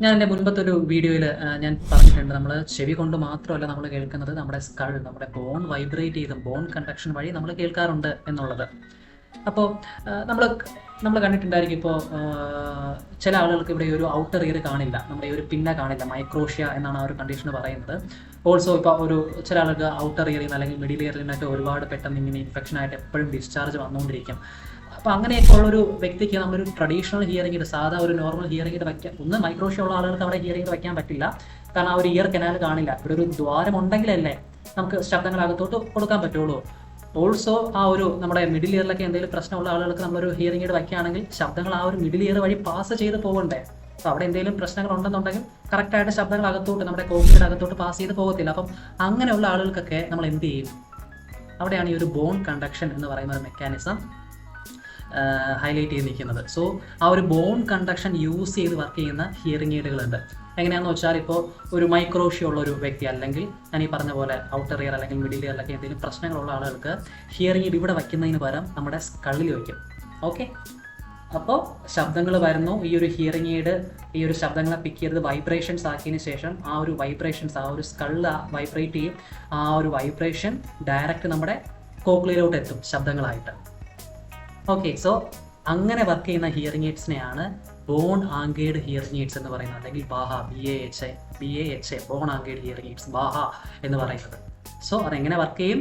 ഞാൻ എൻ്റെ മുൻപത്തെ ഒരു വീഡിയോയിൽ ഞാൻ പറഞ്ഞിട്ടുണ്ട്, നമ്മൾ ചെവി കൊണ്ട് മാത്രമല്ല നമ്മൾ കേൾക്കുന്നത്, നമ്മുടെ സ്കൾ, നമ്മുടെ ബോൺ വൈബ്രേറ്റ് ചെയ്തും ബോൺ കണ്ടക്ഷൻ വഴി നമ്മൾ കേൾക്കാറുണ്ട് എന്നുള്ളത്. അപ്പോൾ നമ്മൾ നമ്മൾ കണ്ടിട്ടുണ്ടായിരിക്കും, ഇപ്പോൾ ചില ആളുകൾക്ക് ഇവിടെ ഒരു ഔട്ടർ ഇയർ കാണില്ല, നമ്മുടെ ഈ ഒരു പിന്ന കാണില്ല, മൈക്രോഷ്യ എന്നാണ് ആ ഒരു കണ്ടീഷൻ പറയുന്നത്. ഓൾസോ ഇപ്പോൾ ഒരു ചില ആൾക്ക് ഔട്ടർ ഇയറിൽ നിന്ന് അല്ലെങ്കിൽ മിഡിൽ ഇയറിൽ നിന്നൊക്കെ ഒരുപാട് പെട്ടെന്ന് ഇങ്ങനെ ഇൻഫെക്ഷനായിട്ട് എപ്പോഴും ഡിസ്ചാർജ് വന്നുകൊണ്ടിരിക്കും. അപ്പോൾ അങ്ങനെയൊക്കെ ഉള്ളൊരു വ്യക്തിക്ക് നമ്മളൊരു ട്രഡീഷണൽ ഹിയറിംഗ് എയ്ഡ്, സാധാ ഒരു നോർമൽ ഹിയറിംഗ് എയ്ഡ് വയ്ക്കാൻ, ഒന്ന് മൈക്രോഷ്യ ഉള്ള ആളുകൾക്ക് അവിടെ ഹിയറിംഗ് എയ്ഡ് വയ്ക്കാൻ പറ്റില്ല, കാരണം ആ ഒരു ഇയർ കനാൽ കാണില്ല. ഇവിടെ ഒരു ദ്വാരം ഉണ്ടെങ്കിലല്ലേ നമുക്ക് ശബ്ദങ്ങൾ അകത്തോട്ട് കൊടുക്കാൻ പറ്റുള്ളൂ. ഓൾസോ ആ ഒരു നമ്മുടെ മിഡിൽ ഇയറിലൊക്കെ എന്തെങ്കിലും പ്രശ്നമുള്ള ആളുകൾക്ക് നമ്മളൊരു ഹിയറിംഗ് എയ്ഡ് വയ്ക്കുകയാണെങ്കിൽ ശബ്ദങ്ങൾ ആ ഒരു മിഡിൽ ഇയർ വഴി പാസ് ചെയ്ത് പോകണ്ടേ. അപ്പോൾ അവിടെ എന്തെങ്കിലും പ്രശ്നങ്ങൾ ഉണ്ടെന്നുണ്ടെങ്കിൽ കറക്റ്റായിട്ട് ശബ്ദങ്ങൾ അകത്തോട്ട്, നമ്മുടെ കോക്ലിയുടെ അകത്തോട്ട് പാസ് ചെയ്ത് പോകത്തില്ല. അപ്പം അങ്ങനെയുള്ള ആളുകൾക്കൊക്കെ നമ്മൾ എന്ത് ചെയ്യും? അവിടെയാണ് ഈ ഒരു ബോൺ കണ്ടക്ഷൻ എന്ന് പറയുന്ന ഒരു മെക്കാനിസം ഹൈലൈറ്റ് ചെയ്ത് നിൽക്കുന്നത്. സോ ആ ഒരു ബോൺ കണ്ടക്ഷൻ യൂസ് ചെയ്ത് വർക്ക് ചെയ്യുന്ന ഹിയറിംഗ് എയ്ഡുകളുണ്ട്. എങ്ങനെയാണെന്ന് വെച്ചാൽ, ഇപ്പോൾ ഒരു മൈക്രോഷ്യ ഉള്ള ഒരു വ്യക്തി, അല്ലെങ്കിൽ ഞാൻ ഈ പറഞ്ഞ പോലെ ഔട്ടർ ഇയർ അല്ലെങ്കിൽ മിഡിൽ ഇയറിലൊക്കെ എന്തെങ്കിലും പ്രശ്നങ്ങളുള്ള ആളുകൾക്ക് ഹിയറിംഗ് എയ്ഡ് ഇവിടെ വയ്ക്കുന്നതിന് പകരം നമ്മുടെ സ്കളിൽ വയ്ക്കും. ഓക്കെ, അപ്പോൾ ശബ്ദങ്ങൾ വരുന്നു, ഈ ഒരു ഹിയറിംഗ് എയ്ഡ് ഈ ഒരു ശബ്ദങ്ങളെ പിക്ക് ചെയ്ത് വൈബ്രേഷൻസ് ആക്കിയതിന് ശേഷം ആ ഒരു വൈബ്രേഷൻസ്, ആ ഒരു സ്കളിൽ വൈബ്രേറ്റ് ചെയ്യും. ആ ഒരു വൈബ്രേഷൻ ഡയറക്റ്റ് നമ്മുടെ കോക്ലിയയിലോട്ട് എത്തും ശബ്ദങ്ങളായിട്ട്. ഓക്കെ, സോ അങ്ങനെ വർക്ക് ചെയ്യുന്ന ഹിയറിംഗ് എയ്ഡ്സിനെയാണ് ബോൺ ആങ്കേഡ് ഹിയറിംഗ് എയ്ഡ്സ് എന്ന് പറയുന്നത്, അല്ലെങ്കിൽ BAHA, BAHA bone anchored hearing aids, BAHA എന്ന് പറയുന്നത്. സോ അതെങ്ങനെ വർക്ക് ചെയ്യും?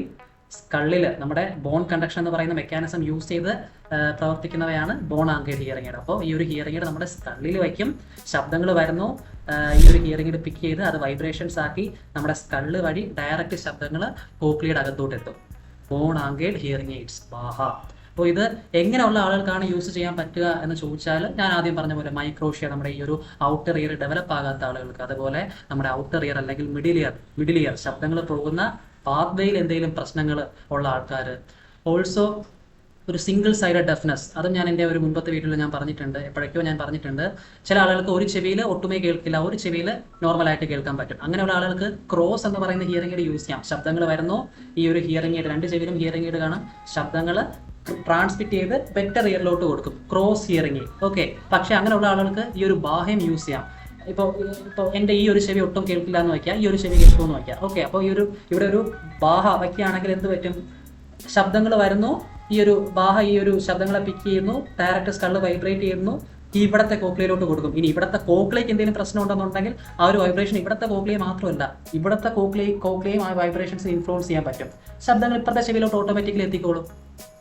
സ്കളിൽ നമ്മുടെ ബോൺ കണ്ടക്ഷൻ എന്ന് പറയുന്ന മെക്കാനിസം യൂസ് ചെയ്ത് പ്രവർത്തിക്കുന്നവയാണ് ബോൺ ആങ്കേഡ് ഹിയറിംഗ് എയ്ഡ്. അപ്പോൾ ഈ ഒരു ഹിയറിംഗ് എയ്ഡ് നമ്മുടെ സ്കളിൽ വയ്ക്കും, ശബ്ദങ്ങൾ വരുന്നു, ഈ ഒരു ഹിയറിംഗ് എയ്ഡ് പിക്ക് ചെയ്ത് അത് വൈബ്രേഷൻസ് ആക്കി നമ്മുടെ സ്കളിൽ വഴി ഡയറക്റ്റ് ശബ്ദങ്ങൾ കോക്ലിയുടെ അകത്തോട്ട് എത്തും. Bone anchored hearing aids, BAHA. അപ്പോൾ ഇത് എങ്ങനെയുള്ള ആളുകൾക്കാണ് യൂസ് ചെയ്യാൻ പറ്റുക എന്ന് ചോദിച്ചാൽ, ഞാൻ ആദ്യം പറഞ്ഞ പോലെ മൈക്രോഷ്യ, നമ്മുടെ ഈ ഒരു ഔട്ടർ ഇയർ ഡെവലപ്പ് ആകാത്ത ആളുകൾക്ക്, അതുപോലെ നമ്മുടെ ഔട്ടർ ഇയർ അല്ലെങ്കിൽ മിഡിൽ ഇയർ ശബ്ദങ്ങൾ പോകുന്ന പാത്വേയിൽ എന്തെങ്കിലും പ്രശ്നങ്ങൾ ഉള്ള ആൾക്കാർ, ഓൾസോ ഒരു സിംഗിൾ സൈഡഡ് ഡെഫ്നെസ്, അതും ഞാൻ എൻ്റെ ഒരു മുമ്പത്തെ വീഡിയോയിൽ ഞാൻ പറഞ്ഞിട്ടുണ്ട്, എപ്പോഴൊക്കെയോ ഞാൻ പറഞ്ഞിട്ടുണ്ട്. ചില ആളുകൾക്ക് ഒരു ചെവിയിൽ ഒട്ടുമേ കേൾക്കില്ല, ഒരു ചെവിയിൽ നോർമലായിട്ട് കേൾക്കാൻ പറ്റും. അങ്ങനെയുള്ള ആളുകൾക്ക് ക്രോസ് എന്ന് പറയുന്ന ഹിയറിംഗ് എയ്ഡ് യൂസ് ചെയ്യാം. ശബ്ദങ്ങൾ വരുന്നു, ഈ ഒരു ഹിയറിംഗ് എയ്ഡ്, രണ്ട് ചെവിയിലും ഹിയറിംഗ് എയ്ഡ് കാണും, ശബ്ദങ്ങൾ ട്രാൻസ്മിറ്റ് ചെയ്ത് ബെറ്റർ ഇയറിലോട്ട് കൊടുക്കും, ക്രോസ് ഹിയറിംഗ്. ഓക്കെ, പക്ഷെ അങ്ങനെയുള്ള ആളുകൾക്ക് ഈ ഒരു ബാഹ്യം യൂസ് ചെയ്യാം. ഇപ്പോൾ എൻ്റെ ഈ ഒരു ചെവി ഒട്ടും കേൾക്കില്ല എന്ന് വയ്ക്കാം, ഈ ഒരു ചെവി കേൾക്കുമെന്ന് വയ്ക്കാം. ഓക്കെ, അപ്പോൾ ഇവിടെ ഒരു ബാഹ വയ്ക്കുകയാണെങ്കിൽ എന്ത് പറ്റും? ശബ്ദങ്ങൾ വരുന്നു, ഈ ഒരു ബാഹ ഈ ഒരു ശബ്ദങ്ങളെ പിക്ക് ചെയ്യുന്നു, ഡയറക്റ്റ് സ്കള് വൈബ്രേറ്റ് ചെയ്യുന്നു, ഇവിടത്തെ കോക്ലിയയിലോട്ട് കൊടുക്കും. ഇനി ഇവിടത്തെ കോക്ലിയയ്ക്ക് എന്തെങ്കിലും പ്രശ്നം ഉണ്ടെന്നുണ്ടെങ്കിൽ ആ ഒരു വൈബ്രേഷൻ ഇവിടത്തെ കോക്ലിയ മാത്രമല്ല, ഇവിടത്തെ കോക്ലിയയും ആ വൈബ്രേഷൻസ് ഇൻഫ്ലുവൻസ് ചെയ്യാൻ പറ്റും. ശബ്ദങ്ങൾ ഇപ്പുറത്തെ ചെവിയിലോട്ട് ഓട്ടോമാറ്റിക്കലി എത്തിക്കോളും.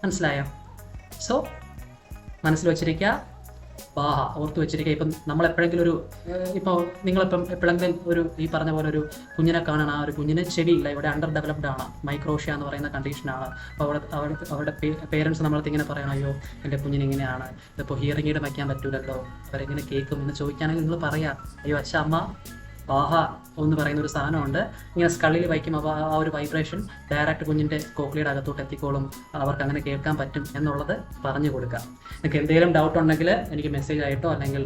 മനസ്സിലായോ? സോ മനസ്സിൽ വെച്ചിരിക്കുക, ബാഹ ഓർത്ത് വെച്ചിരിക്കുക. ഇപ്പം നമ്മൾ എപ്പോഴെങ്കിലും ഇപ്പോൾ നിങ്ങളിപ്പം എപ്പോഴെങ്കിലും ഈ പറഞ്ഞ പോലെ ഒരു കുഞ്ഞിനെ കാണണം, ആ ഒരു കുഞ്ഞിന് ചെവിയില്ല, ഇവിടെ അണ്ടർ ഡെവലപ്ഡ് ആണ്, മൈക്രോഷ്യ എന്ന് പറയുന്ന കണ്ടീഷനാണ്. അപ്പോൾ അവരുടെ പേരൻസ് നമ്മളടുത്ത് ഇങ്ങനെ പറയണം, അയ്യോ എൻ്റെ കുഞ്ഞിന് ഇങ്ങനെയാണ്, ഇതിപ്പോൾ ഹിയറിംഗ് എയ്ഡ് വയ്ക്കാൻ പറ്റൂലല്ലോ, അവരെങ്ങനെ കേൾക്കും എന്ന് ചോദിക്കുകയാണെങ്കിൽ നിങ്ങൾ പറയാം, അയ്യോ അച്ഛ അമ്മ, ബാഹ എന്ന് പറയുന്ന ഒരു സാധനമുണ്ട്, ഇങ്ങനെ സ്കളിൽ വയ്ക്കും, അപ്പോൾ ആ ഒരു വൈബ്രേഷൻ ഡയറക്റ്റ് കുഞ്ഞിൻ്റെ കോക്ലിയുടെ അകത്തോട്ട് എത്തിക്കോളും, അവർക്ക് അങ്ങനെ കേൾക്കാൻ പറ്റും എന്നുള്ളത് പറഞ്ഞു കൊടുക്കാം. നിങ്ങൾക്ക് എന്തെങ്കിലും ഡൗട്ട് ഉണ്ടെങ്കിൽ എനിക്ക് മെസ്സേജ് ആയിട്ടോ അല്ലെങ്കിൽ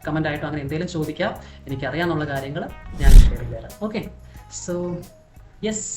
കമൻ്റ് ആയിട്ടോ അങ്ങനെ എന്തെങ്കിലും ചോദിക്കാം, എനിക്കറിയാമെന്നുള്ള കാര്യങ്ങൾ ഞാൻ ഷെയർ ചെയ്തു തരാം. Okay, so yes.